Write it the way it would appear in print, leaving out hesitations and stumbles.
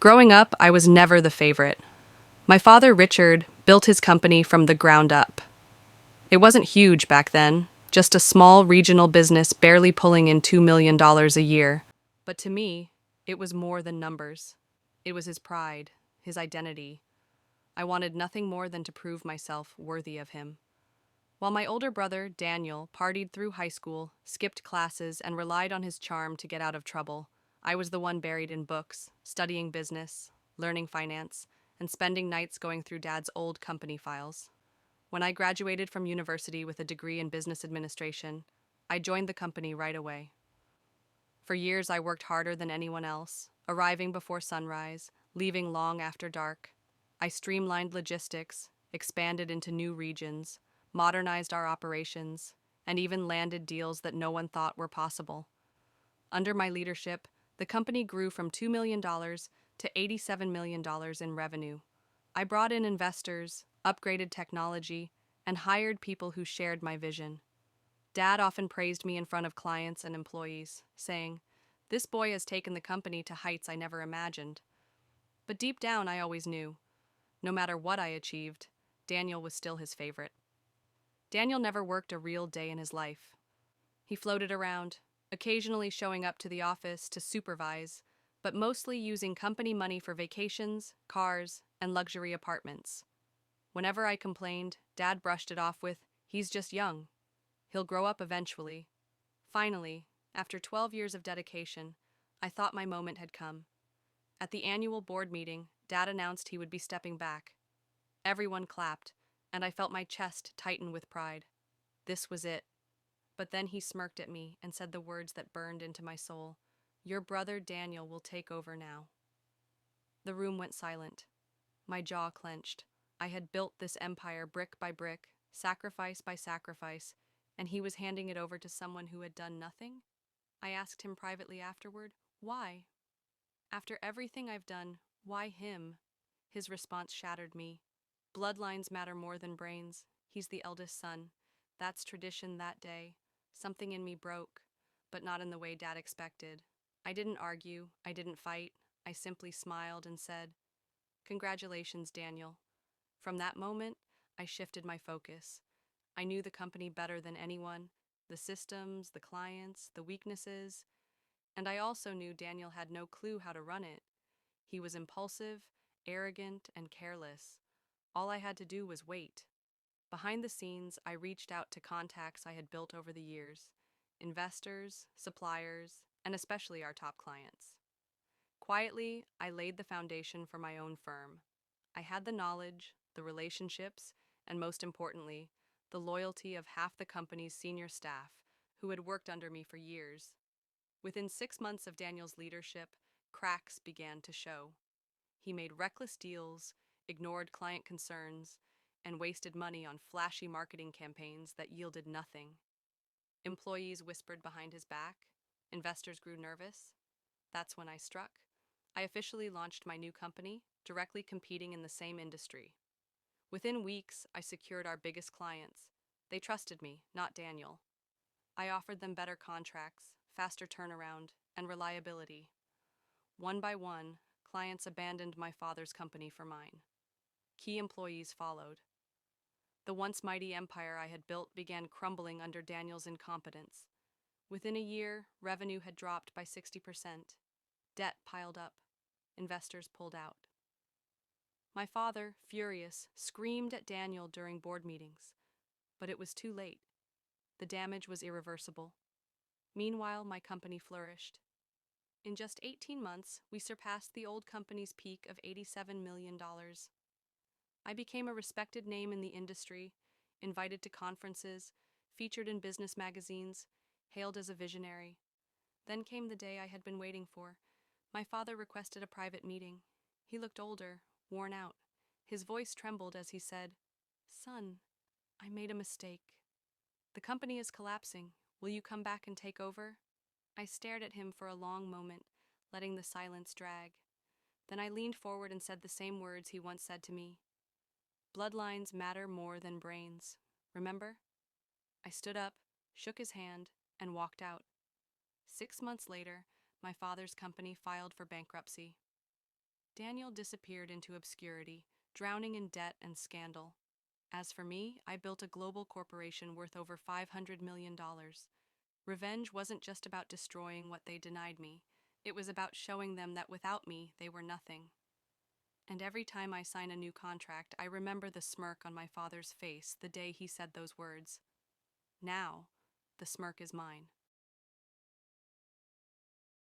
Growing up, I was never the favorite. My father, Richard, built his company from the ground up. It wasn't huge back then, just a small regional business barely pulling in $2 million a year. But to me, it was more than numbers. It was his pride, his identity. I wanted nothing more than to prove myself worthy of him. While my older brother, Daniel, partied through high school, skipped classes, and relied on his charm to get out of trouble, I was the one buried in books, studying business, learning finance, and spending nights going through Dad's old company files. When I graduated from university with a degree in business administration, I joined the company right away. For years, I worked harder than anyone else, arriving before sunrise, leaving long after dark. I streamlined logistics, expanded into new regions, modernized our operations, and even landed deals that no one thought were possible. Under my leadership, the company grew from $2 million to $87 million in revenue. I brought in investors, upgraded technology, and hired people who shared my vision. Dad often praised me in front of clients and employees, saying, "This boy has taken the company to heights I never imagined." But deep down, I always knew, no matter what I achieved, Daniel was still his favorite. Daniel never worked a real day in his life. He floated around, occasionally showing up to the office to supervise, but mostly using company money for vacations, cars, and luxury apartments. Whenever I complained, Dad brushed it off with, "He's just young. He'll grow up eventually." Finally, after 12 years of dedication, I thought my moment had come. At the annual board meeting, Dad announced he would be stepping back. Everyone clapped, and I felt my chest tighten with pride. This was it. But then he smirked at me and said the words that burned into my soul. "Your brother Daniel will take over now." The room went silent. My jaw clenched. I had built this empire brick by brick, sacrifice by sacrifice, and he was handing it over to someone who had done nothing? I asked him privately afterward, "Why? After everything I've done, why him?" His response shattered me. "Bloodlines matter more than brains. He's the eldest son. That's tradition that day." Something in me broke, but not in the way Dad expected. I didn't argue, I didn't fight. I simply smiled and said, "Congratulations, Daniel." From that moment, I shifted my focus. I knew the company better than anyone, the systems, the clients, the weaknesses, and I also knew Daniel had no clue how to run it. He was impulsive, arrogant, and careless. All I had to do was wait. Behind the scenes, I reached out to contacts I had built over the years, investors, suppliers, and especially our top clients. Quietly, I laid the foundation for my own firm. I had the knowledge, the relationships, and most importantly, the loyalty of half the company's senior staff, who had worked under me for years. Within 6 months of Daniel's leadership, cracks began to show. He made reckless deals, ignored client concerns, and wasted money on flashy marketing campaigns that yielded nothing. Employees whispered behind his back. Investors grew nervous. That's when I struck. I officially launched my new company, directly competing in the same industry. Within weeks, I secured our biggest clients. They trusted me, not Daniel. I offered them better contracts, faster turnaround, and reliability. One by one, clients abandoned my father's company for mine. Key employees followed. The once mighty empire I had built began crumbling under Daniel's incompetence. Within a year, revenue had dropped by 60%. Debt piled up. Investors pulled out. My father, furious, screamed at Daniel during board meetings. But it was too late. The damage was irreversible. Meanwhile, my company flourished. In just 18 months, we surpassed the old company's peak of $87 million. I became a respected name in the industry, invited to conferences, featured in business magazines, hailed as a visionary. Then came the day I had been waiting for. My father requested a private meeting. He looked older, worn out. His voice trembled as he said, "Son, I made a mistake. The company is collapsing. Will you come back and take over?" I stared at him for a long moment, letting the silence drag. Then I leaned forward and said the same words he once said to me. "Bloodlines matter more than brains. Remember?" I stood up, shook his hand, and walked out. 6 months later, my father's company filed for bankruptcy. Daniel disappeared into obscurity, drowning in debt and scandal. As for me, I built a global corporation worth over $500 million. Revenge wasn't just about destroying what they denied me, it was about showing them that without me, they were nothing. And every time I sign a new contract, I remember the smirk on my father's face the day he said those words. Now, the smirk is mine.